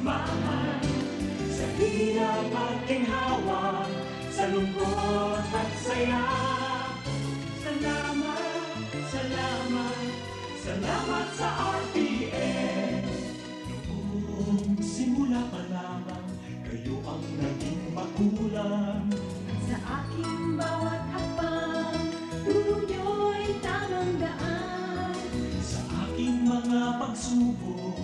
samahan, sa hirap at ginhawa, sa lungkot at saya. Salamat, salamat, salamat sa RPN. Noong simula pa lamang, kayo ang naging magulang. Sa aking bawat hakbang, tulong nyo'y tamang daan. Sa aking mga pagsubok,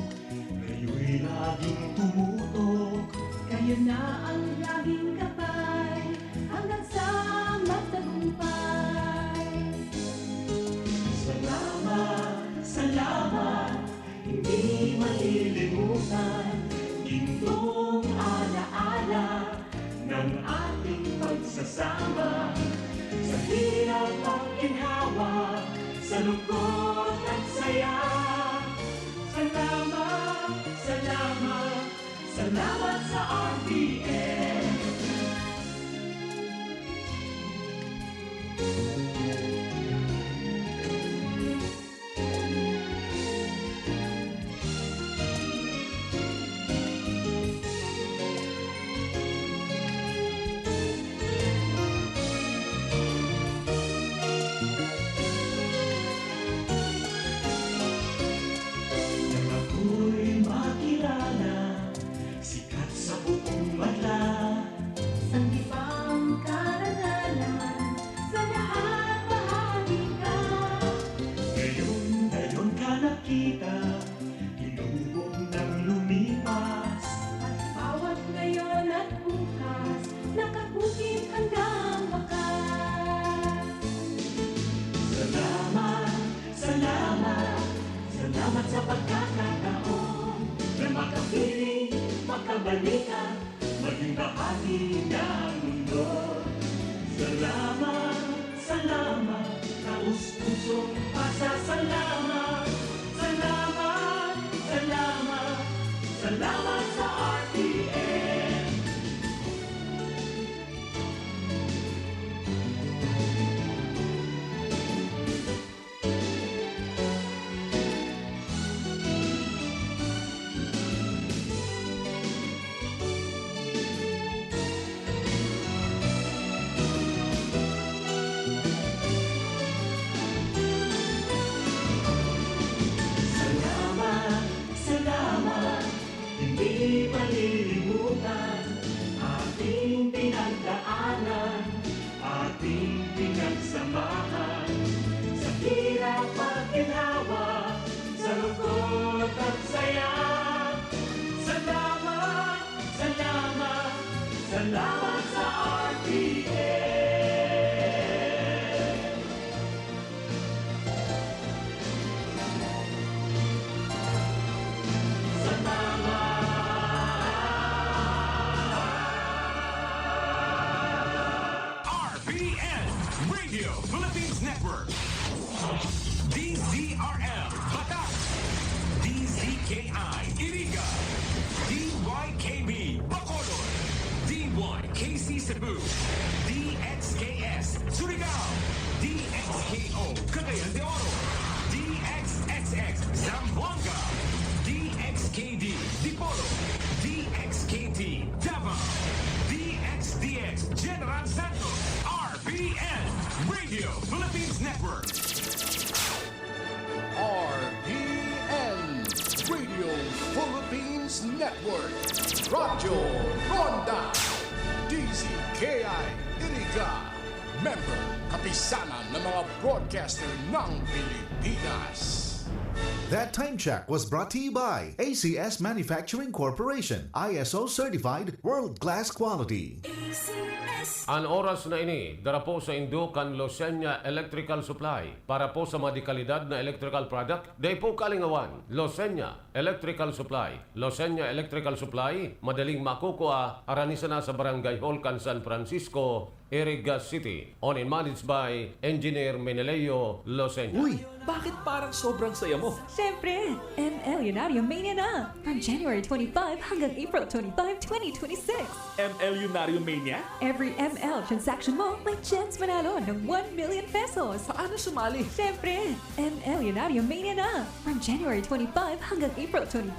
kayo'y laging tumutok. Kayo na ang laging gabay, hanggang sa magtagumpay. Salamat, salamat, hindi malilimutan. Gintong alaala ng ating pagsasama. Sa hirap at ginhawa, sa lungkot at saya. Salamat, salamat, salamat sa RPN. Nang ako'y makilala, sikat sa buong madla. Sanggipang karangalan, sa lahat bahagi ka. Ngayon ka nakita, hinubog ng lumipas. At bawat ngayon at bukas, nakabukit hanggang wakas. Salamat, salamat, salamat sa pagkakataon na makapiling, makabalikan, maging bahagi ng mundo. Salamat, salamat, taus-pusong pasasalamat. Salamat, salamat, salamat sa RPN. Salamat, salamat, hindi malilimutan. Ating pinagdaanan, ating pinagsamahan. Sa hirap at ginhawa, sa lungkot at saya. Salamat, salamat, salamat sa RPN. RPN Radio Philippines Network, DZRL Batak, DZKI Iriga, DYKB Bacolod, DYKC Cebu, DXKS Surigao, DXKO Cagayan de Oro, DXXX Zamboanga, DXKD Dipolo, DXKT Davao, DXDX General Santos, RPN Radio Philippines Network. RPN Radio Philippines Network. Radyo Ronda. DZKI Iriga. Member, kapisanan ng mga broadcaster ng Pilipinas. That time check was brought to you by ACS Manufacturing Corporation, ISO certified world-class quality. Ang oras na ini, darapo sa Indukan Losenya Electrical Supply para po sa madikalidad na electrical product, day po kalingawan, Losenya Electrical Supply. Losenya Electrical Supply, madaling makukuha, aranisa na sa Barangay Holcan, San Francisco, Iriga City. Owned and managed by Engineer Meneleo Losenya. Uy, bakit parang sobrang saya mo? Siyempre, ML Yunarium Mania na! From January 25 hanggang April 25, 2026. ML Lunarium Mania? Every ML transaction mo may chance manalo ng 1 million pesos. Paano sumali? Siyempre, ML Yunarium Mania na! From January 25 hanggang April 25,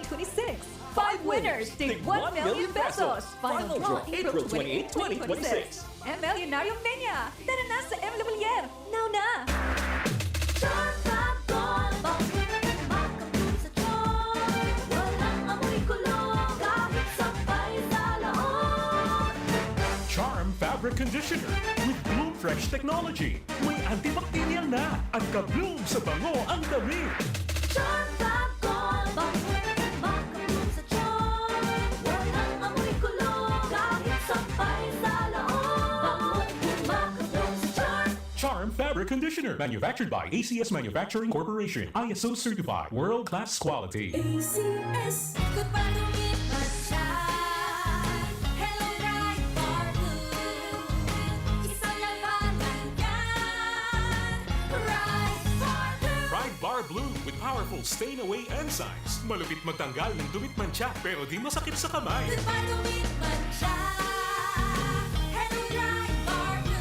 2026. 5 winners, take 1 million pesos! Final draw, April 28, 2026. ML Yunarium Mania! Tara na sa ML Villar! Now na! Charm Fabric Conditioner with Bloom Fresh Technology. May antibacterial na at ka-bloom sa bango ang dami. Charm Fabric Conditioner, manufactured by ACS Manufacturing Corporation, ISO certified, world-class quality. ACS, kapalungit siya. Hello, Right Bar Blue. Isang labanan yan. Right Bar Blue. Pride Bar Blue with powerful stain-away enzymes. Malupit magtanggal ng dumit mancha pero di masakit sa kamay. Kapalungit siya. Hello, Right Bar Blue.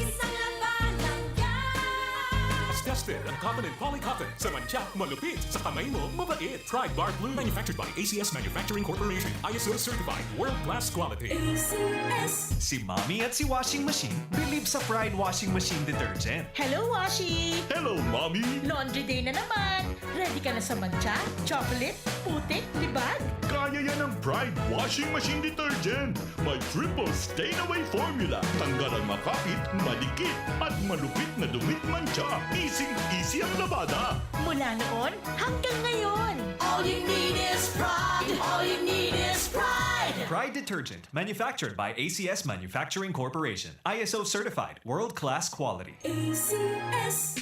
Isang labanan yan. As tested ang cotton and polycotton sa mancha, malupit sa kamay mo, mabait. Pride Bar Blue, manufactured by ACS Manufacturing Corporation, ISO certified, world-class quality. ACS. Si Mommy at si Washing Machine believe sa Pride Washing Machine Detergent. Hello, Washi! Hello, Mommy! Laundry day na naman! Ready ka na sa mancha, chocolate, putik, libag? Kaya yan ang Pride Washing Machine Detergent. May triple stain-away formula. Tanggal ang makapit, malikit, at malupit na dumit mancha. Easy ang labada. Mula noon hanggang ngayon. All you need is pride. All you need is pride. Pride Detergent, manufactured by ACS Manufacturing Corporation. ISO certified, world-class quality. ACS.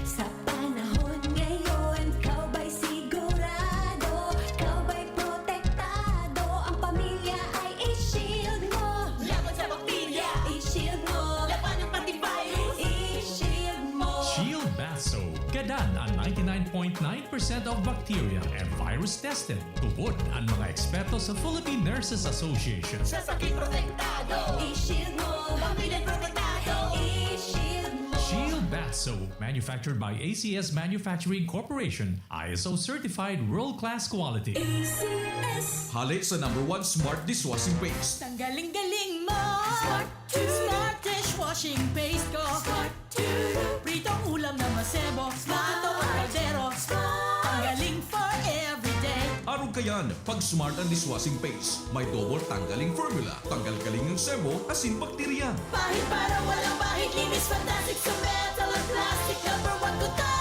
Sa panahon ngayon, kau ba'y sigurado? Kau ba'y protektado? Ang pamilya ay i-shield mo. Laban sa bakterya, i-shield mo. Laban ng antivirus, i-shield mo. Shield Bath Soap. Gadan ang 99.9% of bacteria and virus tested. Tubod ang mga eksperto sa Philippine Nurses Association. Sa sakit protektado, i-shield mo. Pamilya protektado, i-shield mo. Shield Bath Soap, manufactured by ACS Manufacturing Corporation, ISO certified world-class quality. ACS. Hali sa #1 Smart Dishwashing Paste. Ang galing-galing mo! Smart to. Smart dishwashing paste ko! Smart to. Pritong ulam na masebo! Plato at kaldero! Ang galing for everyday! Araw kayan, pag Smart ang Dishwashing Paste, may double tanggaling formula. Tanggal galing ng sebo, asin bakterya. Bahid para walang bahid. Linis fantastic sa metal at plastic. #1 ko to.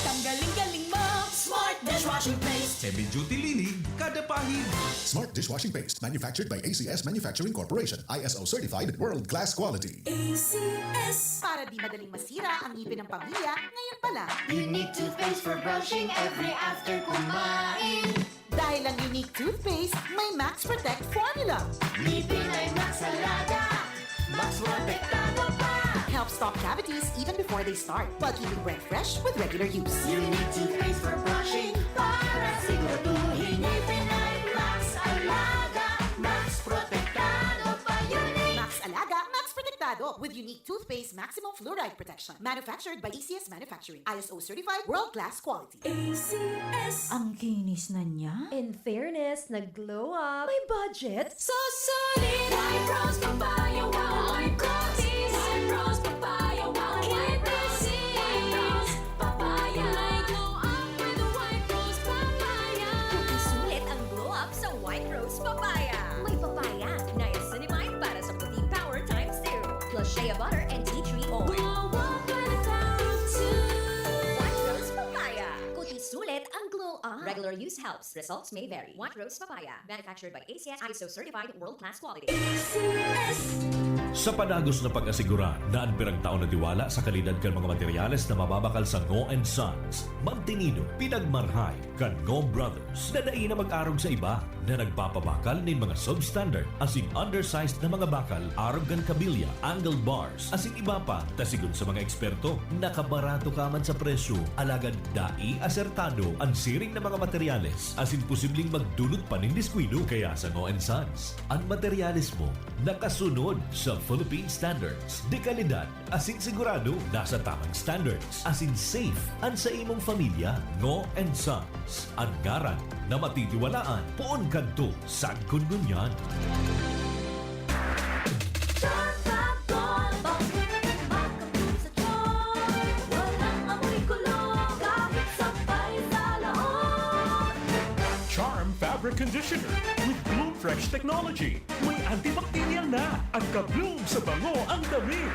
Ang galing-galing mo! Smart dishwashing paste. Heavy duty linig, kada pahid. Smart Dishwashing Paste, manufactured by ACS Manufacturing Corporation, ISO certified, world-class quality. ACS. Para di madaling masira ang ngipin ng pamilya, ngayon pa lang. Unique toothpaste for brushing every after kumain. Dahil ang unique toothpaste, may Max Protect formula. Ngipin ay Max Alaga. Max protektado pa. Helps stop cavities even before they start, while keeping breath fresh with regular use. Unique toothpaste for brushing para siguraduhin ngipin ay Max Alaga. Max protektado pa. Unique. Max Alaga, Max Protectado with unique toothpaste maximum fluoride protection. Manufactured by ACS Manufacturing. ISO certified world-class quality. ACS. Ang kinis na niya. In fairness, nag-glow up. May budget. So solid. White Rose Papaya. Wow. White Roses. White Rose Papaya. Wow. White Roses. White Rose Papaya. May glow up with the White Rose Papaya. Sulit ang glow up sa White Rose Papaya. May papaya, niacinamide para sa puting power times 2, plus shea butter and tea tree oil. Glow up with the power of 2. White Rose Papaya. Kuti sulit ang glow up. Regular use helps. Results may vary. White Rose Papaya. Manufactured by ACS ISO certified world-class quality. ACS. Sa panagos na pag-asigura, daan pirang taon na tiwala sa kalidad kan mga materyales na mababakal sa Ngo & Sons. Mantinido, pinagmarhay, kan Ngo Brothers, dadain na mag-arog sa iba. na nagpapabakal ng mga substandard asing undersized na mga bakal arog gan kabilya, angled bars, asing iba pa tasigon sa mga eksperto nakabarato ka man sa presyo alagad dai asertado ang siring na mga materyales asin posibleng magdulot pa ng diskwido kaya sa Ngo & Sons. Ang materyales mo nakasunod sa Philippine standards. De kalidad asin sigurado nasa tamang standards asin safe ang sa imong pamilya. Ngo & Sons, ang garan na matitiwalaan poon kadto sa Gungunyan. Charm Fabric Conditioner with Bloom Fresh Technology. May antibacterial na at ka-bloom sa bango ang damit.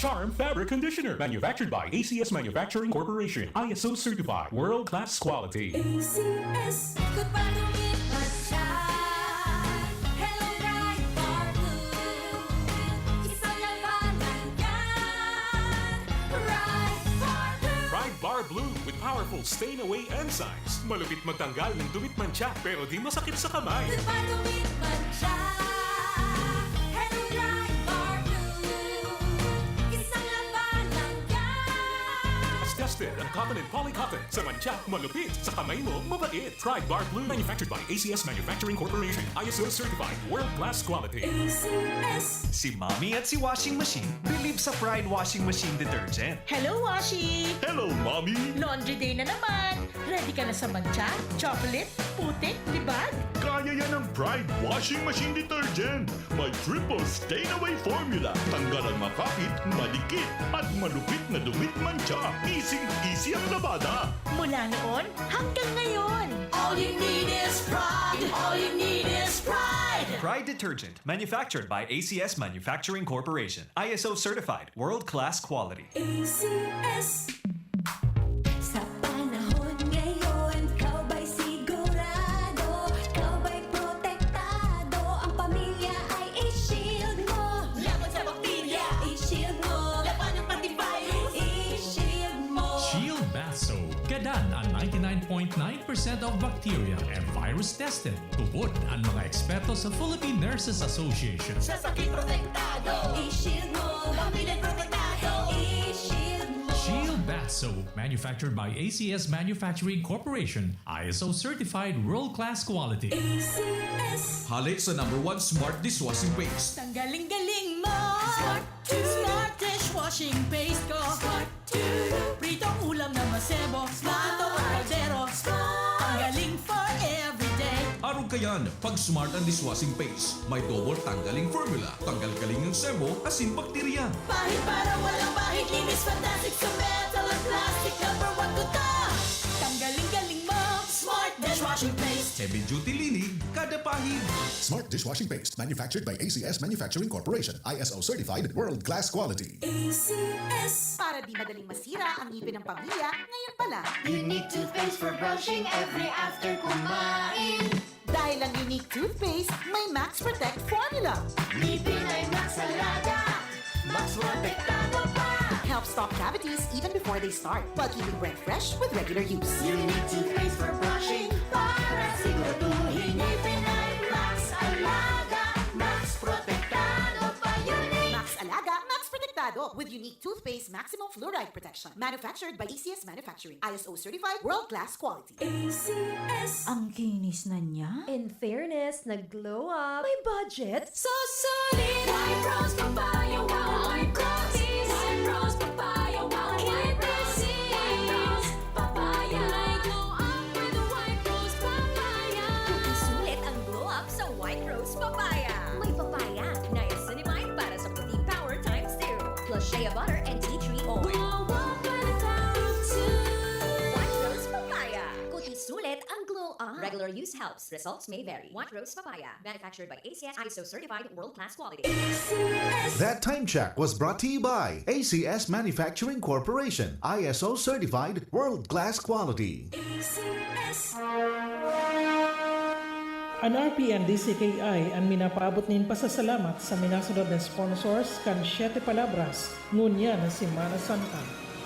Charm Fabric Conditioner, manufactured by ACS Manufacturing Corporation, ISO certified, world-class quality. ACS. Good Palumit Masyad. Hello, Bright Bar Blue. Isang labanan yan. Bright Bar Blue. Bright Bar Blue with powerful stain-away enzymes. Malupit magtanggal ng dumit mancha pero di masakit sa kamay. Good Palumit Masyad. Hello, Bright Bar Blue. Isang labanan yan. As tested ang cotton and polycotton. Sa mancha, malupit. Sa kamay mo, mabait. Pride Bar Blue, manufactured by ACS Manufacturing Corporation. ISO certified, world-class quality. ACS. Si Mommy at si Washing Machine believe sa Pride Washing Machine Detergent. Hello, Washi! Hello, Mommy! Laundry day na naman! Ready ka na sa mancha, chocolate, putik, libag? Kaya yan ang Pride Washing Machine Detergent. May triple stain-away formula. Tanggal ang makapit, malikit, at malupit na dumit mancha. Easy ang labada. Mula noon hanggang ngayon. All you need is pride. All you need is pride. Pride Detergent, manufactured by ACS Manufacturing Corporation. ISO certified, world-class quality. ACS. Sa panahon ngayon, kau ba'y sigurado? Kau ba'y protektado? Ang pamilya ay i-shield mo. Laban sa bakterya, i-shield mo. Laban ng pati virus, i-shield mo. Shield Bath Soap. Gadan ang 99.9% of bacteria and virus tested. Tubod ang mga eksperto sa Philippine Nurses Association. Sa sakit protektado, i-shield mo. Pamilya protektado, i-shield mo. Shield Bath Soap, manufactured by ACS Manufacturing Corporation, ISO certified world-class quality. ACS. Halik sa #1 Smart Dishwashing Paste. Tanggaling-galing mo! Smart to. Smart dishwashing paste ko! Smart to. Pritong ulam na masebo, plato at kaldero. Tanggaling for everyday. Arog kayan, pag Smart ang Dishwashing Paste, may double tanggaling formula. Tanggal kaling ng sebo, asin bakterya. Pahit para walang pahit, linis fantastic sa metal at plastic. #1 ko to. Tanggaling-galing mo! Smart dishwashing paste. Heavy duty linig, kada pahid. Smart Dishwashing Paste, manufactured by ACS Manufacturing Corporation. ISO certified, world-class quality. ACS. Para di madaling masira ang ngipin ng pamilya, ngayon pa lang. Unique toothpaste for brushing every after kumain. Dahil ang unique toothpaste, may Max Protect formula. Ngipin ay Max Alaga. Max protektado pa. Helps stop cavities even before they start, while keeping breath fresh with regular use. Unique toothpaste for brushing para siguraduhin ngipin ay Max Alaga. Max protektado pa. Unique. Max Alaga, Max Protectado with unique toothpaste maximum fluoride protection. Manufactured by ACS Manufacturing. ISO certified, world-class quality. ACS. Ang kinis na niya. In fairness, nag-glow up. May budget. So solid. White Rose Papaya, wow. White Roses. White Rose Papaya, wow. White Roses. White Rose Papaya. May glow up with the White Rose Papaya. Sulit ang glow up sa White Rose Papaya. May papaya, niacinamide para sa puti power times 2. Plus shea butter and tea tree oil. Glow up with the cloud too. White Rose Papaya. Kuti sulit ang glow up. Regular use helps. Results may vary. White Rose Papaya. Manufactured by ACS ISO certified world-class quality. ACS. That time check was brought to you by ACS Manufacturing Corporation. ISO certified, world-class quality. ACS. Ang RPN DCKI ang minapaabot nin pasasalamat sa minasunod na sponsors kan 7 palabras ngunya na Semana Santa.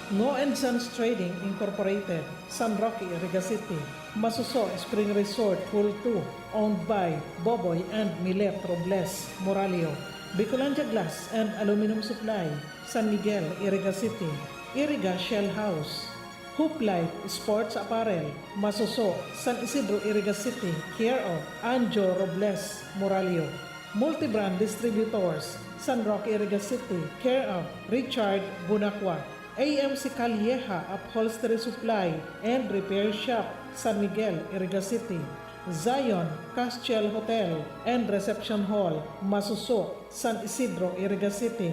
Ngo and Sons Trading Incorporated, San Roque, Iriga City. Masuso Spring Resort Pool 2, owned by Boboy and Milet Robles, Moralio. Bicolandia Glass and Aluminum Supply, San Miguel, Iriga City. Iriga Shell House. Hooplight Sports Apparel, Masuso, San Isidro, Iriga City, care of Anjo Robles, Moralio. Multibrand Distributors, San Roque, Iriga City, care of Richard Bunacua. AMC Calieja Upholstery Supply and Repair Shop, San Miguel, Iriga City. Zion Castiel Hotel and Reception Hall, Masuso, San Isidro, Iriga City.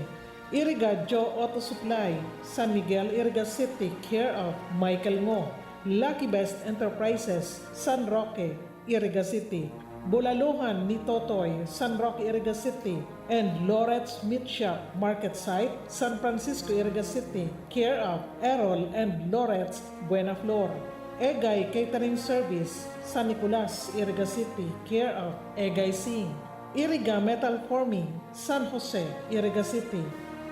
Iriga Joe Auto Supply, San Miguel, Iriga City, care of Michael Ngo. Lucky Best Enterprises, San Roque, Iriga City. Bulaluhan ni Totoy, San Roque, Iriga City. And Loret's Meat Shop, Market Site, San Francisco, Iriga City, care of Errol and Loret's Buena Flor. Egay Catering Service, San Nicolas, Iriga City, care of Egay Singh. Iriga Metal Forming, San Jose, Iriga City.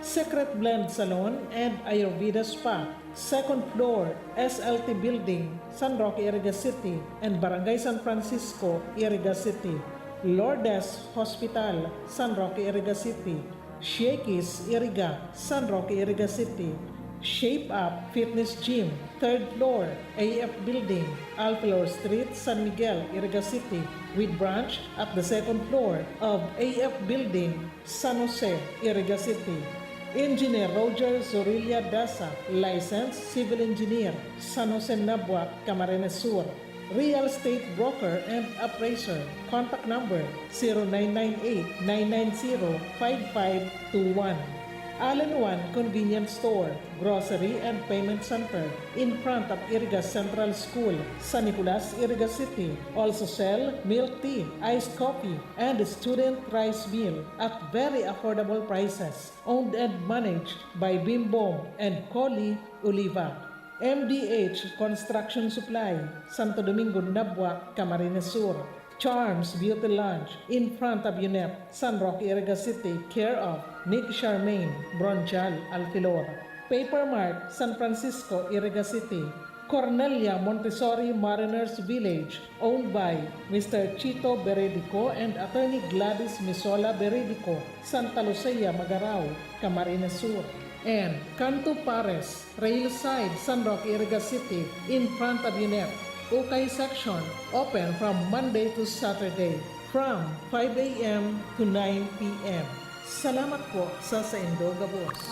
Secret Blend Salon and Ayurveda Spa, second floor, SLT Building, San Roque, Iriga City, and Barangay San Francisco, Iriga City. Lourdes Hospital, San Roque, Iriga City. Shakey's Iriga, San Roque, Iriga City. Shape Up Fitness Gym, third floor, AF Building, Alflor Street, San Miguel, Iriga City, with branch at the second floor of AF Building, San Jose, Iriga City. Engineer Roger Zorilla Dasa, licensed civil engineer, San Jose Nabua, Camarines Sur. Real estate broker and appraiser. Contact number 0998-990-5521. Allen One Convenience Store, Grocery and Payment Center in front of Iriga Central School, San Nicolas, Iriga City. Also sell milk tea, iced coffee, and student rice meal at very affordable prices. Owned and managed by Bimbo and Coli Oliva. MDH Construction Supply, Santo Domingo, Nabua, Camarines Sur. Charms Beauty Lounge in front of UNEP, San Roque, Iriga City, care of Nick Charmaine, Bronchal, Alfilor. Paper Mart, San Francisco, Iriga City. Cornelia Montessori Mariners Village, owned by Mr. Chito Beredico and Attorney Gladys Misola Beredico, Santa Lucia, Magarao, Camarines Sur. And Canto Pares, Railside, San Roque, Iriga City, in front of UNEP. Ukay section, open from Monday to Saturday, from 5 a.m. to 9 p.m. Salamat po sa Indo Gabos.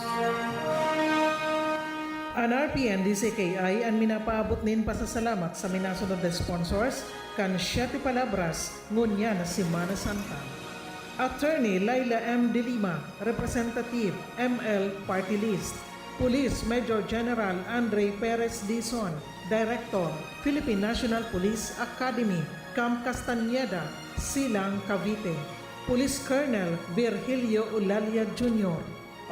Ang RPN DCKI ang minapaabot nin pasasalamat sa minasunod na sponsors kan 7 palabras ngunya na Semana Santa. Attorney Laila M. De Lima, Representative ML Party List. Police Major General Andre Perez Dizon, Director, Philippine National Police Academy, Camp Castañeda, Silang, Cavite. Police Colonel Virgilio Ulalia Jr.,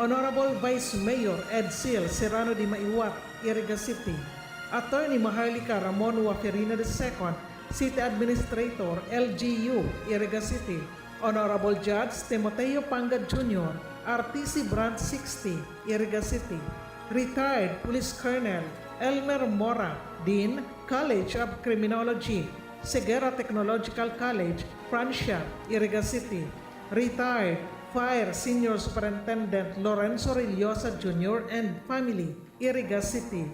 Honorable Vice Mayor Edsel Serrano de Maiwat, Iriga City. Attorney Maharlika Ramon Waferina II, City Administrator, LGU, Iriga City. Honorable Judge Timoteo Pangad Jr., RTC Branch 60, Iriga City. Retired Police Colonel Elmer Mora, Dean, College of Criminology, Segura Technological College, Francia, Iriga City. Retired Fire Senior Superintendent Lorenzo Rillosa Jr. and Family, Iriga City.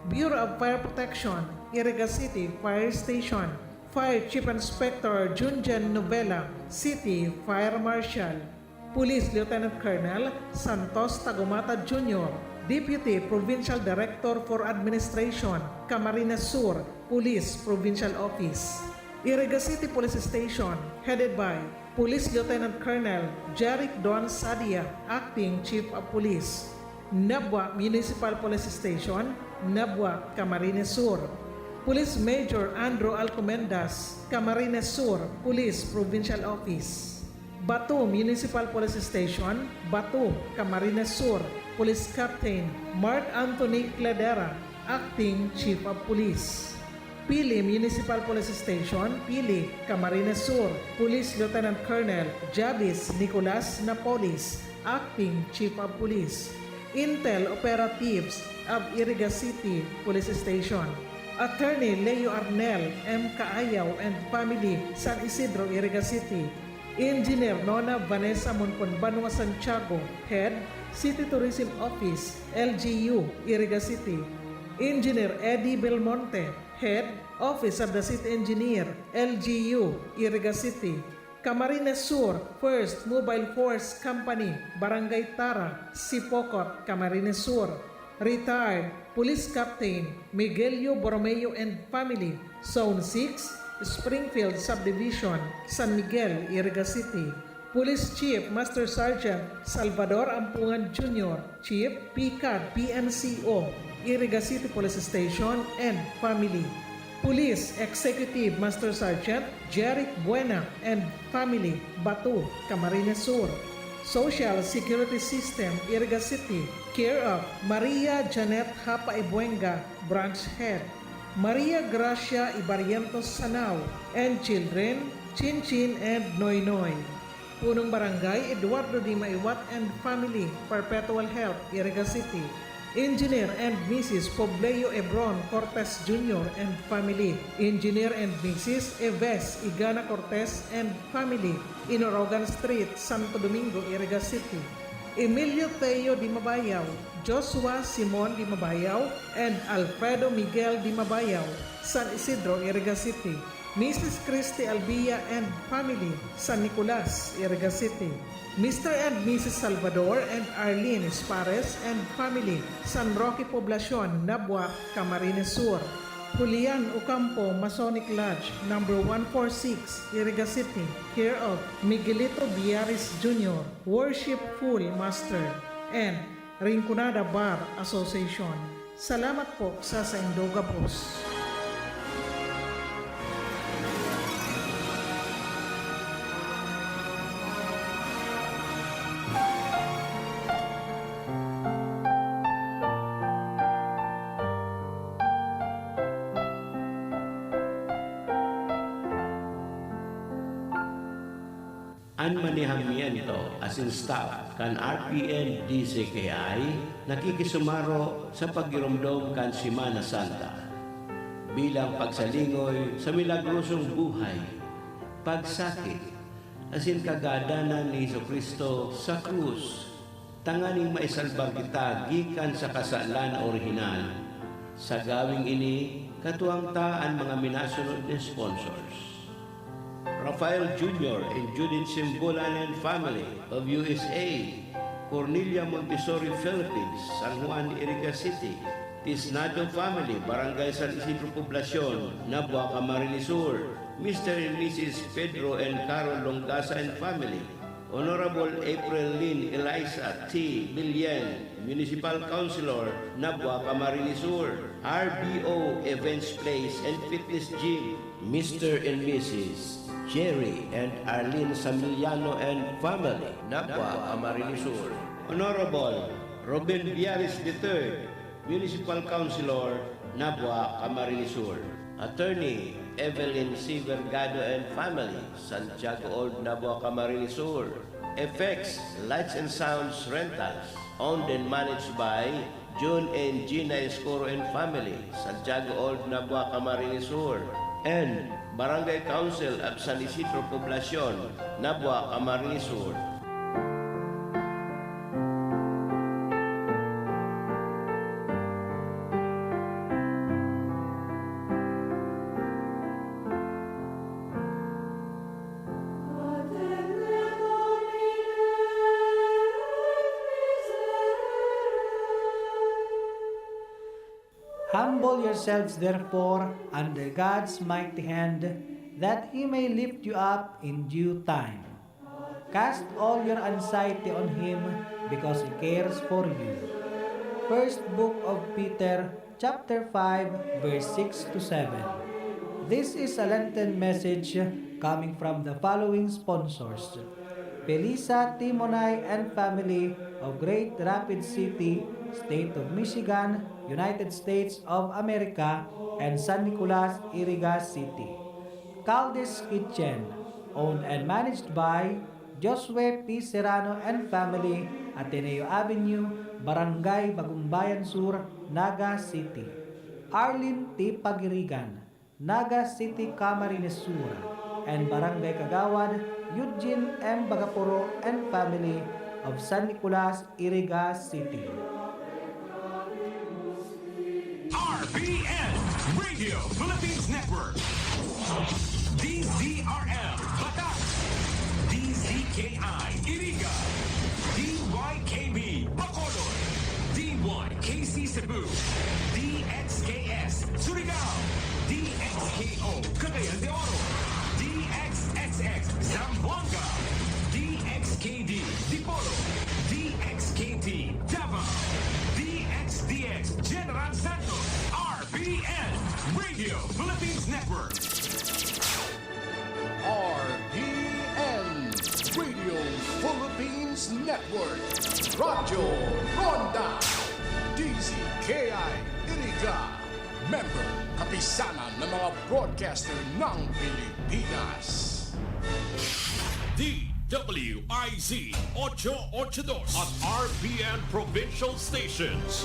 Bureau of Fire Protection, Iriga City Fire Station. Fire Chief Inspector Junjan Novella, City Fire Marshal. Police Lieutenant Colonel Santos Tagumata Jr., Deputy Provincial Director for Administration, Camarines Sur, Police Provincial Office. Iriga City Police Station, headed by Police Lieutenant Colonel Jeric Don Sadia, Acting Chief of Police. Nabua Municipal Police Station, Nabua, Camarines Sur. Police Major Andrew Alcomendas, Camarines Sur, Police Provincial Office. Batu Municipal Police Station, Batu, Camarines Sur, Police Captain Mark Anthony Cledera, Acting Chief of Police. Pili Municipal Police Station, Pili, Camarines Sur, Police Lieutenant Colonel Javis Nicolas Napolis, Acting Chief of Police. Intel Operatives of Iriga City Police Station. Attorney Leo Arnel M. Kaayaw and Family, San Isidro, Iriga City. Engineer Nona Vanessa Monponbanua Santiago, Head, City Tourism Office, LGU, Iriga City. Engineer Eddie Belmonte, Head, Office of the City Engineer, LGU, Iriga City. Camarines Sur, First Mobile Force Company, Barangay Tara, Sipocot, Camarines Sur. Retired Police Captain Miguelio Borromeo and Family, Zone 6, Springfield Subdivision, San Miguel, Iriga City. Police Chief Master Sergeant Salvador Ampungan Jr., Chief PCAD PNCO, Iriga City Police Station and Family. Police Executive Master Sergeant Jeric Buena and Family, Batu, Camarines Sur. Social Security System, Iriga City, care of Maria Janet Hapa Ibuenga, Branch Head. Maria Gracia Ibarientos Sanao and children, Chinchin and Noy Noy. Punong Barangay Eduardo Di Maiwat and Family, Perpetual Health, Iriga City. Engineer and Mrs. Pobleo Ebron Cortez Jr. and Family. Engineer and Mrs. Eves Igana Cortez and Family, Inorogan Street, Santo Domingo, Iriga City. Emilio Teo Di Mabayaw, Joshua Simon Di Mabayaw, and Alfredo Miguel Di Mabayaw, San Isidro, Iriga City. Mrs. Christy Albia and Family, San Nicolas, Iriga City. Mr. and Mrs. Salvador and Arlene Espares and Family, San Roque Poblacion, Nabua, Camarines Sur. Julian Ocampo Masonic Lodge, number 146, Iriga City, care of Miguelito Biaris Jr., Worshipful Master, and Rinconada Bar Association. Salamat po sa Saindoga Bus. An manihamiento as in staff kan RPN DCKI nakikisumaro sa pagiromdom kan Semana Santa bilang pagsalingoy sa milagrosong buhay, pagsakit, asin kagadanan ni Jesucristo sa krus, tanganing maisalbar kita gikan sa kasalan orihinal. Sa gawing ini, katuwang ta ang mga minasunod na sponsors. Rafael Jr. and Judith Simbolan and Family of USA, Cornelia Montessori Philippines, San Juan, Iriga City, Tisnado Family, Barangay San Isidro Poblacion, Nabua, Camarines Sur, Mr. and Mrs. Pedro and Carol Longasa and Family, Honorable April Lynn Eliza T. Billian, Municipal Councilor, Nabua, Camarines Sur, RBO Events Place and Fitness Gym, Mr. and Mrs. Jerry and Arlene Samiliano and Family, Nabua, Camarines Sur. Honorable Robin Biaris III, Municipal Councilor, Nabua, Camarines Sur. Attorney Evelyn C. Vergado and Family, Santiago Old, Nabua, Camarines Sur. FX Lights and Sounds Rentals, owned and managed by June and Gina Escoro and Family, Santiago Old, Nabua, Camarines Sur. And Barangay Council of San Isidro Poblacion, Nabua, Camarines Sur. Humble yourselves therefore under God's mighty hand, that He may lift you up in due time. Cast all your anxiety on Him, because He cares for you. First Book of Peter, chapter 5, verse 6 to 7. This is a Lenten message coming from the following sponsors: Felisa Timonay and Family of Great Rapids City, State of Michigan, United States of America, and San Nicolas, Iriga City. Caldes Kitchen, owned and managed by Josue P. Serrano and family, Ateneo Avenue, Barangay Bagumbayan Sur, Naga City. Arlene T. Pagirigan, Naga City, Camarines Sur, and Barangay Kagawad, Eugene M. Bagapuro and family of San Nicolas, Iriga City. RPN Radio Philippines Network. DZRL Batak. DZKI Iriga. DYKB Bacolod. DYKC Cebu. DXKS Surigao. DXKO Cagayan de Oro. DXXX Zamboanga. DXKD Dipolo. DXKT Davao. DXDX General Santos. RPN Radio Philippines Network. RPN Radio Philippines Network. Radyo Ronda. DZKI Iriga. Member kapisanan ng mga broadcaster ng Pilipinas. DWIZ 882 at RPN Provincial Stations.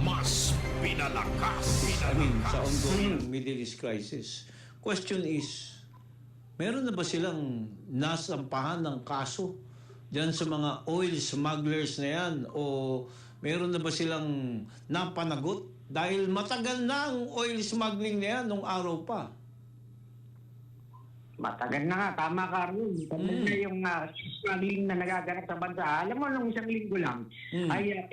Mas pinalakas. I mean, sa ongoing Middle East crisis, question is, meron na ba silang nasampahan ng kaso dyan sa mga oil smugglers na yan? O meron na ba silang napanagot? Dahil matagal na ang oil smuggling na yan nung araw pa. Matagal na nga, tama ka rin. Tagal na yung smuggling na nagaganap sa bansa. Alam mo, nung isang linggo lang, ay